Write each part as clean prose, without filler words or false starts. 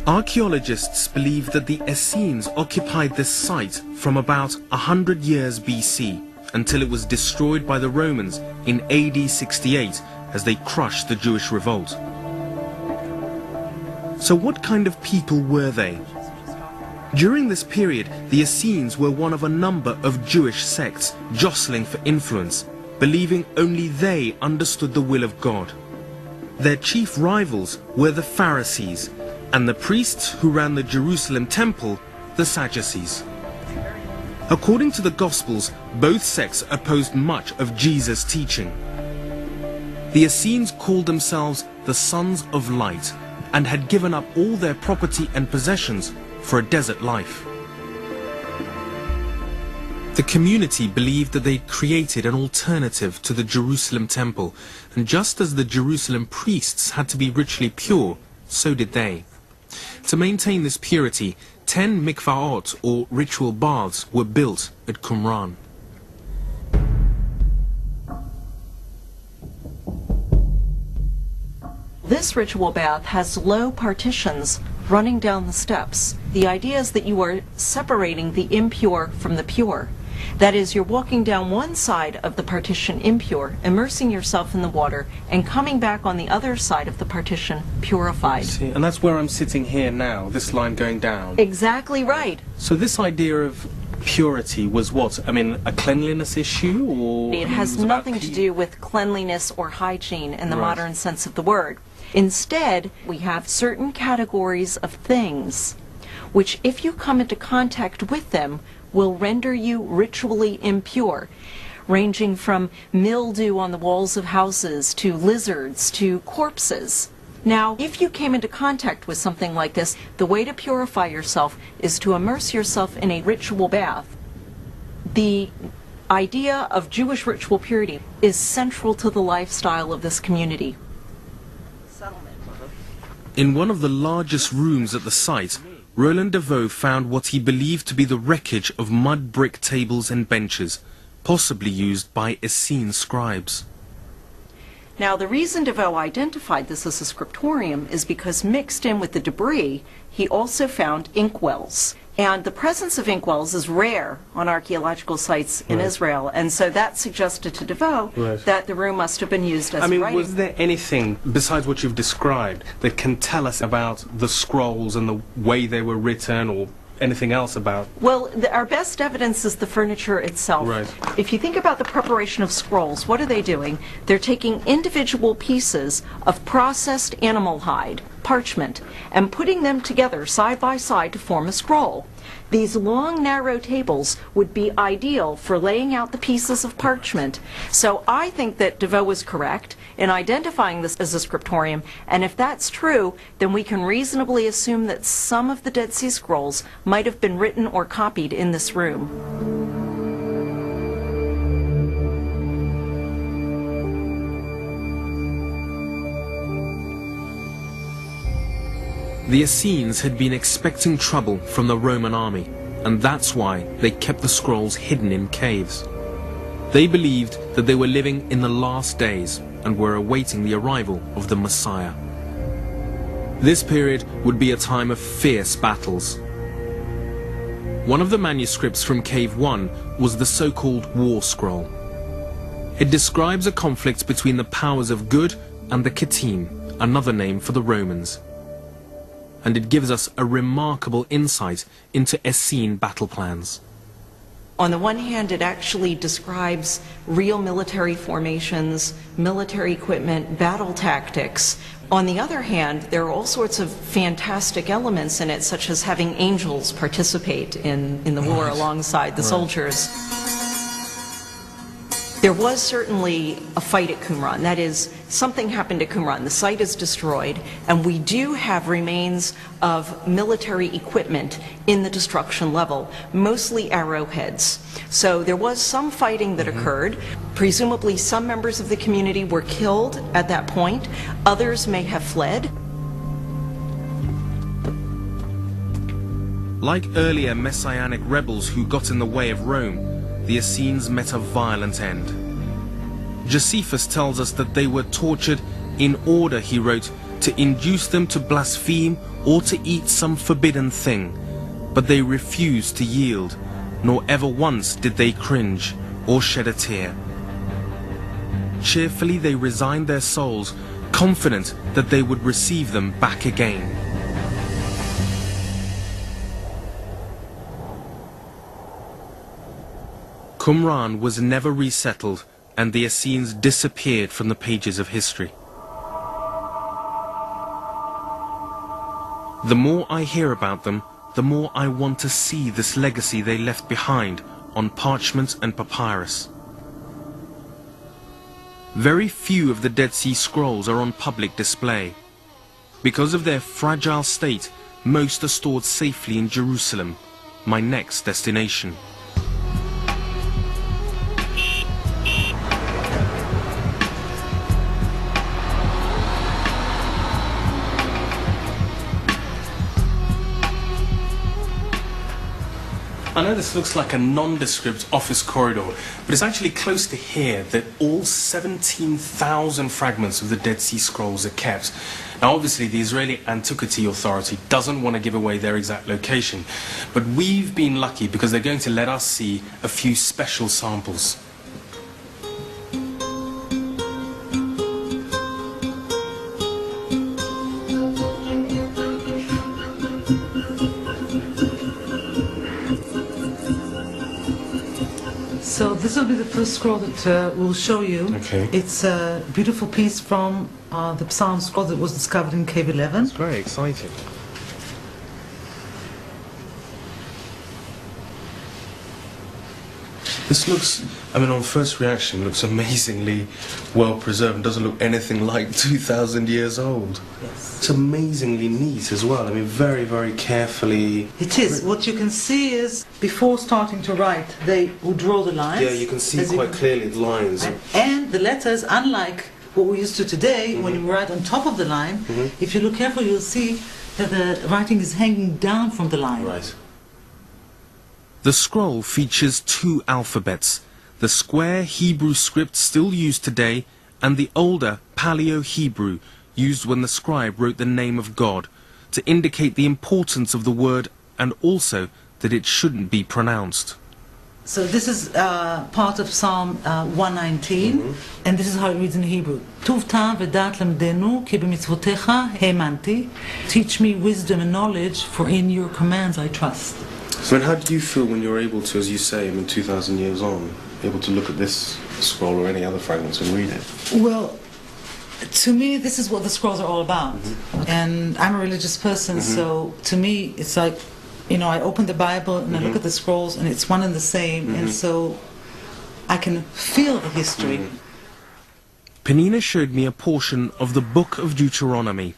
Archaeologists believe that the Essenes occupied this site from about 100 years BC until it was destroyed by the Romans in AD 68 as they crushed the Jewish revolt. So what kind of people were they? During this period, the Essenes were one of a number of Jewish sects jostling for influence, believing only they understood the will of God. Their chief rivals were the Pharisees, and the priests who ran the Jerusalem temple, the Sadducees. According to the Gospels, both sects opposed much of Jesus' teaching. The Essenes called themselves the Sons of Light and had given up all their property and possessions for a desert life. The community believed that they created an alternative to the Jerusalem temple, and just as the Jerusalem priests had to be ritually pure, so did they. To maintain this purity, 10 mikvaot, or ritual baths, were built at Qumran. This ritual bath has low partitions running down the steps. The idea is that you are separating the impure from the pure. That is, you're walking down one side of the partition impure, immersing yourself in the water, and coming back on the other side of the partition purified. See, and that's where I'm sitting here now, this line going down. Exactly right. So this idea of purity was what? I mean, a cleanliness issue, or? It has nothing to do with cleanliness or hygiene in the modern sense of the word. Instead, we have certain categories of things which, if you come into contact with them, will render you ritually impure, ranging from mildew on the walls of houses to lizards to corpses. Now, if you came into contact with something like this, the way to purify yourself is to immerse yourself in a ritual bath. The idea of Jewish ritual purity is central to the lifestyle of this community. In one of the largest rooms at the site, Roland Deveau found what he believed to be the wreckage of mud brick tables and benches, possibly used by Essene scribes. Now, the reason Deveau identified this as a scriptorium is because mixed in with the debris, he also found inkwells. And the presence of inkwells is rare on archaeological sites in Israel, and so that suggested to Deveau that the room must have been used as a writing. Was there anything, besides what you've described, that can tell us about the scrolls and the way they were written, or anything else about? Well, our best evidence is the furniture itself. Right. If you think about the preparation of scrolls, what are they doing? They're taking individual pieces of processed animal hide, parchment, and putting them together side by side to form a scroll. These long, narrow tables would be ideal for laying out the pieces of parchment. So I think that Deveau was correct in identifying this as a scriptorium, and if that's true, then we can reasonably assume that some of the Dead Sea Scrolls might have been written or copied in this room. The Essenes had been expecting trouble from the Roman army, and that's why they kept the scrolls hidden in caves. They believed that they were living in the last days and were awaiting the arrival of the Messiah. This period would be a time of fierce battles. One of the manuscripts from Cave 1 was the so-called War Scroll. It describes a conflict between the powers of good and the Kittim, another name for the Romans. And it gives us a remarkable insight into Essene battle plans. On the one hand, it actually describes real military formations, military equipment, battle tactics. On the other hand, there are all sorts of fantastic elements in it, such as having angels participate in the war alongside the soldiers. There was certainly a fight at Qumran. That is, something happened at Qumran. The site is destroyed, and we do have remains of military equipment in the destruction level, mostly arrowheads. So there was some fighting that occurred. Presumably some members of the community were killed at that point. Others may have fled. Like earlier messianic rebels who got in the way of Rome, the Essenes met a violent end. Josephus tells us that they were tortured in order, he wrote, to induce them to blaspheme or to eat some forbidden thing, but they refused to yield, nor ever once did they cringe or shed a tear. Cheerfully they resigned their souls, confident that they would receive them back again. Qumran was never resettled, and the Essenes disappeared from the pages of history. The more I hear about them, the more I want to see this legacy they left behind on parchment and papyrus. Very few of the Dead Sea Scrolls are on public display. Because of their fragile state, most are stored safely in Jerusalem, my next destination. I know this looks like a nondescript office corridor, but it's actually close to here that all 17,000 fragments of the Dead Sea Scrolls are kept. Now obviously the Israeli Antiquity Authority doesn't want to give away their exact location, but we've been lucky because they're going to let us see a few special samples. So this will be the first scroll that we'll show you. Okay. It's a beautiful piece from the Psalm scroll that was discovered in Cave 11. It's very exciting. This looks, I mean, on first reaction, looks amazingly well preserved and doesn't look anything like 2,000 years old. Yes. It's amazingly neat as well. I mean, very, very carefully. It is. What you can see is, before starting to write, they would draw the lines. Yeah, you can see quite clearly the lines. And the letters, unlike what we're used to today, when you write on top of the line, if you look carefully, you'll see that the writing is hanging down from the line. Right. The scroll features two alphabets, the square Hebrew script still used today and the older Paleo-Hebrew used when the scribe wrote the name of God to indicate the importance of the word and also that it shouldn't be pronounced. So this is part of Psalm 119, and this is how it reads in Hebrew. Tuv ta'am v'dat lemdenu ki b'mitzvotecha he'emanti. Teach me wisdom and knowledge, for in your commands I trust. So how did you feel when you were able to, as you say, I mean, 2,000 years on, able to look at this scroll or any other fragments and read it? Well, to me, this is what the scrolls are all about. And I'm a religious person, so to me, it's like, you know, I open the Bible and I look at the scrolls and it's one and the same, and so I can feel the history. Penina showed me a portion of the Book of Deuteronomy.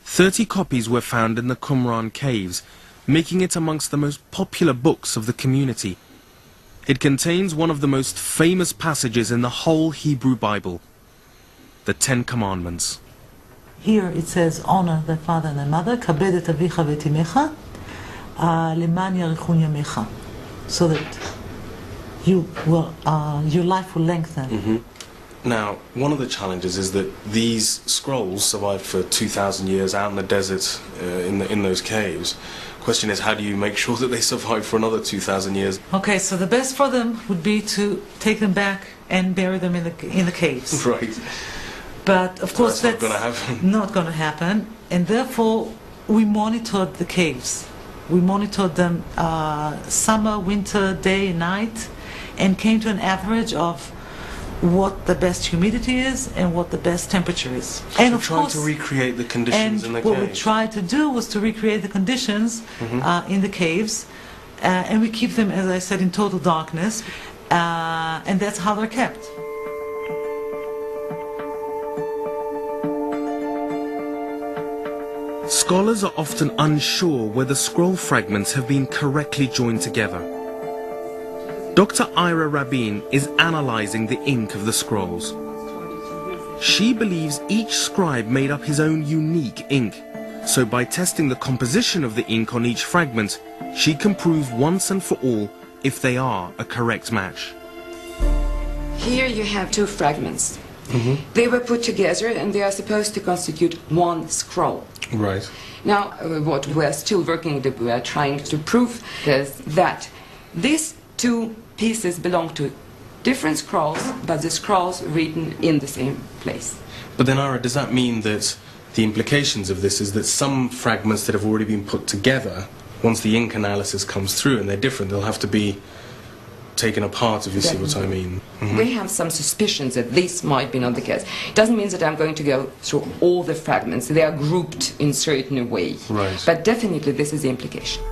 30 copies were found in the Qumran caves, making it amongst the most popular books of the community. It contains one of the most famous passages in the whole Hebrew Bible, the Ten Commandments. Here it says, honor thy father and thy mother, kabed et avicha v'et imecha, leman yarichun yamecha, so that you will, your life will lengthen. Now, one of the challenges is that these scrolls survived for 2,000 years out in the desert, in those caves. Question is, how do you make sure that they survive for another 2,000 years? Okay, so the best for them would be to take them back and bury them in the caves. Right. But of course that's not going to happen. Not going to happen, and therefore we monitored the caves. We monitored them summer, winter, day and night, and came to an average of what the best humidity is and what the best temperature is. And of course, to recreate the conditions in the what caves. we tried to do was to recreate the conditions in the caves, and we keep them, as I said, in total darkness, and that's how they're kept. Scholars are often unsure whether scroll fragments have been correctly joined together. Dr. Ira Rabin is analyzing the ink of the scrolls. She believes each scribe made up his own unique ink, so by testing the composition of the ink on each fragment, she can prove once and for all if they are a correct match. Here you have two fragments. They were put together and they are supposed to constitute one scroll. Right. Now, what we're still working, we are trying to prove is that these two pieces belong to different scrolls, but the scrolls written in the same place. But then, Ira, does that mean that the implications of this is that some fragments that have already been put together, once the ink analysis comes through and they're different, they'll have to be taken apart, if you see what I mean? We have some suspicions that this might be not the case. It doesn't mean that I'm going to go through all the fragments. They are grouped in certain way. Right. But definitely this is the implication.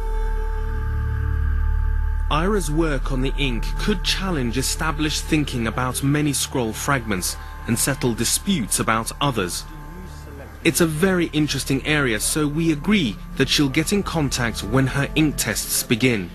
Ira's work on the ink could challenge established thinking about many scroll fragments and settle disputes about others. It's a very interesting area, so we agree that she'll get in contact when her ink tests begin.